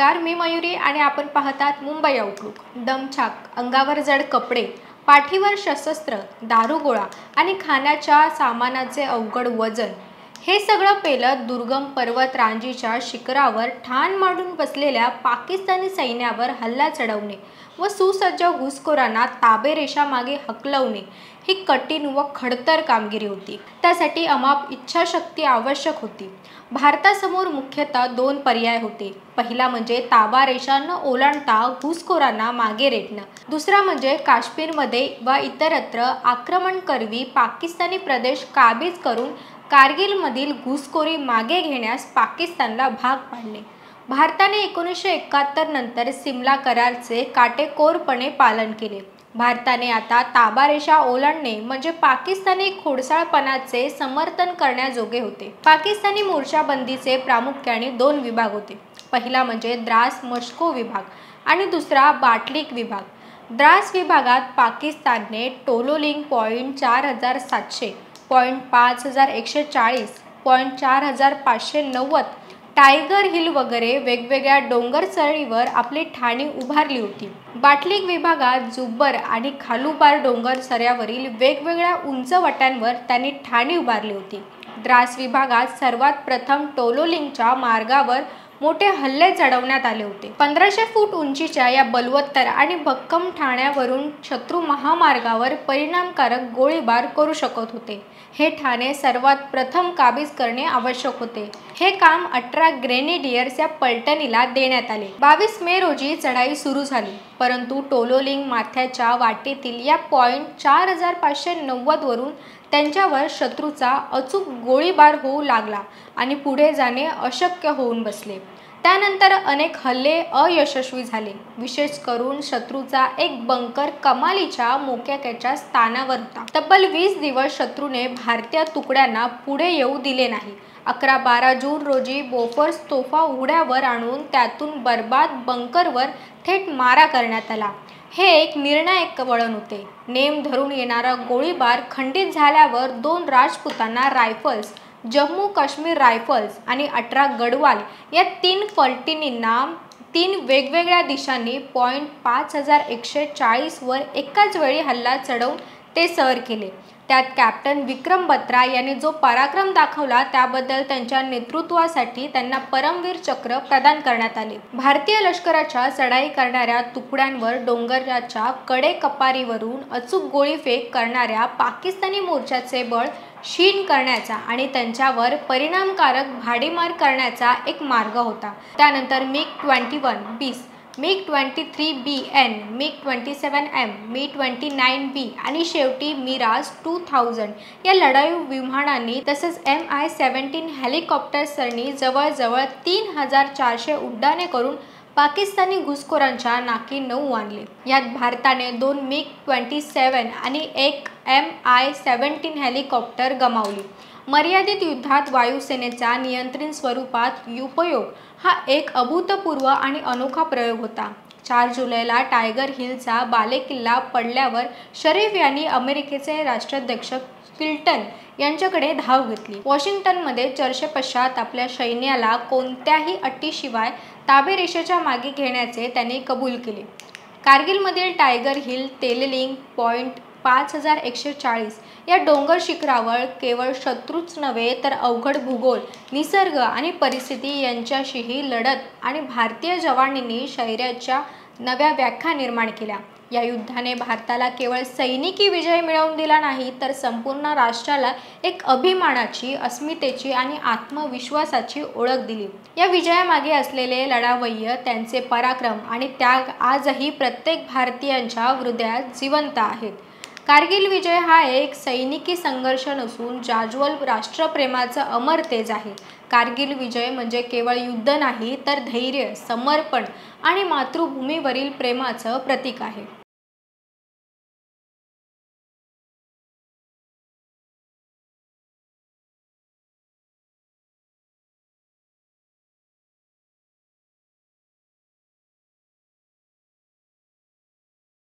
नमस्कार, मी मयुरी आणि आपण पाहतात मुंबई आउटलुक। दमछाक, अंगावर जड कपडे, पाठीवर शस्त्र, दारूगोळा आणि खाण्याच्या सामानाचे अवघड वजन, हे सगळं पेलत दुर्गम पर्वत रांजीच्या शिखरावर ठाण मांडून बसलेल्या पाकिस्तानी सैन्यावर हल्ला चढवणे व सुसज्ज घुसखोरांना ताबेरेषा मागे हकलवणे ही कठीण व खडतर कामगिरी होती। त्यासाठी अमाप इच्छाशक्ती आवश्यक होती। भारतासमोर मुख्यतः दोन पर्याय होते। पहिला म्हणजे ताबा रेषा न ओलांडता घुसखोरांना मागे रेटणं, दुसरा म्हणजे काश्मीरमध्ये व इतरत्र आक्रमण करवी पाकिस्तानी प्रदेश काबीज करून कारगिलमधील घुसखोरी मागे घेण्यास पाकिस्तानला भाग पाडणे। भारताने 1971 नंतर सिमला कराराचे काटेकोरपणे पालन केले। भारताने आता ताबारेषा ओलांडणे म्हणजे पाकिस्तानी खोडसाळपणाचे समर्थन करण्याजोगे होते। पाकिस्तानी मोर्चाबंदीचे प्रामुख्याने दोन विभाग होते। पहिला म्हणजे द्रास मस्को विभाग आणि दुसरा बाटलिक विभाग। द्रास विभागात पाकिस्तानने Tololing point 4700, point 5140, point 4590, tiger hill वगैरे वेगवेगळ्या डोंगर चढणीवर आपली ठाणी उभारली होती। बाटलिक विभागात जुब्बर आणि खालुबार डोंगर सऱ्यावरील वेगवेगळ्या उंच वट्यांवर त्यांनी ठाणी उभारली होती। द्रास विभागात सर्वात प्रथम टोलोलिंगच्या मार्गावर मोठे हल्ले चढवण्यात आले होते। 1500 फूट उंचीच्या या बलवत्तर आणि भक्कम ठाण्यावरून शत्रू महामार्गावर परिणामकारक गोळीबार करू शकत होते। हे ठाणे सर्वात प्रथम काबीज करणे आवश्यक होते। हे काम 18 ग्रेनेडियर्स या पलटणीला देण्यात आले। 22 मे रोजी चढाई सुरू झाली, परंतु टोलोलिंग माथ्याच्या वाटेतील या पॉइंट 4590 वरून त्यांच्यावर शत्रूचा अचूक गोळीबार होऊ लागला आणि पुढे जाणे अशक्य होऊन बसले। त्यानंतर अनेक हल्ले अयशस्वी झाले। विशेष करून शत्रूचा एक बंकर कमालीच्या मोक्याच्या स्थानावर होता। तब्बल 20 दिवस शत्रूने भारतीय तुकड्यांना पुढे येऊ दिले नाही। 11-12 जून रोजी बोफोर्स तोफा उघड्यावर आणून त्यातून बर्बाद बंकरवर थेट मारा करण्यात आला। हे एक निर्णायक वळण होते। नेम धरून येणारा गोळीबार खंडित झाल्यावर 2 राजपुताना रायफल्स, जम्मू काश्मीर रायफल्स आणि 18 गढवाल या 3 पलटणींना 3 वेगवेगळ्या दिशांनी पॉइंट 5140 वर एकाच वेळी हल्ला चढवून ते सर केले। त्यात कॅप्टन विक्रम बत्रा यांनी जो पराक्रम दाखवला त्याबद्दल त्यांच्या नेतृत्वासाठी त्यांना परमवीर चक्र प्रदान करण्यात आले। भारतीय लष्कराच्या चढाई करणाऱ्या तुकड्यांवर डोंगराच्या कडेकपारीवरून अचूक गोळीफेक करणाऱ्या पाकिस्तानी मोर्चाचे बळ क्षीण करण्याचा आणि त्यांच्यावर परिणामकारक भाडीमार करण्याचा एक मार्ग होता। त्यानंतर MiG-21B, MiG-23BN, MiG-27M, MiG-29B आणि शेवटी मिराज 2000 या लढाऊ विमानांनी तसेच Mi-17 हेलिकॉप्टर्सनी जवळजवळ 3400 उड्डाणे करून पाकिस्तानी घुसखोरांच्या नाकी नऊ आणले। यात भारताने 2 MiG-27 आणि एक Mi-17 हेलिकॉप्टर गमावली। मर्यादित युद्धात वायुसेनेचा नियंत्रण स्वरूपात उपयोग हा एक अभूतपूर्व आणि अनोखा प्रयोग होता। 4 जुलैला टायगर हिलचा बालेकिल्ला पडल्यावर शरीफ यांनी अमेरिकेचे राष्ट्राध्यक्ष क्लिंटन यांच्याकडे धाव घेतली। वॉशिंग्टनमध्ये चर्चेपश्चात आपल्या सैन्याला कोणत्याही अटीशिवाय ताबेरेषेच्या मागे घेण्याचे त्यांनी कबूल केले। कारगिलमधील टायगर हिल, तेललिंग पॉइंट 5140 या डोंगर शिखरावर केवळ शत्रूच नव्हे तर अवघड भूगोल, निसर्ग आणि परिस्थिती यांच्याशीही लढत आणि भारतीय जवानांनी शौर्याच्या नव्या व्याख्या निर्माण केल्या। या युद्धाने भारताला केवळ सैनिकी विजय मिळवून दिला नाही तर संपूर्ण राष्ट्राला एक अभिमानाची, अस्मितेची आणि आत्मविश्वासाची ओळख दिली। या विजयामागे असलेले लढावय्य, त्यांचे पराक्रम आणि त्याग आजही प्रत्येक भारतीयांच्या हृदयात जिवंत आहेत। कारगिल विजय हा एक सैनिकी संघर्ष नसून जाज्वल राष्ट्रप्रेमाचं अमर तेज आहे। कारगिल विजय म्हणजे केवळ युद्ध नाही तर धैर्य, समर्पण आणि मातृभूमीवरील प्रेमाचं प्रतीक आहे।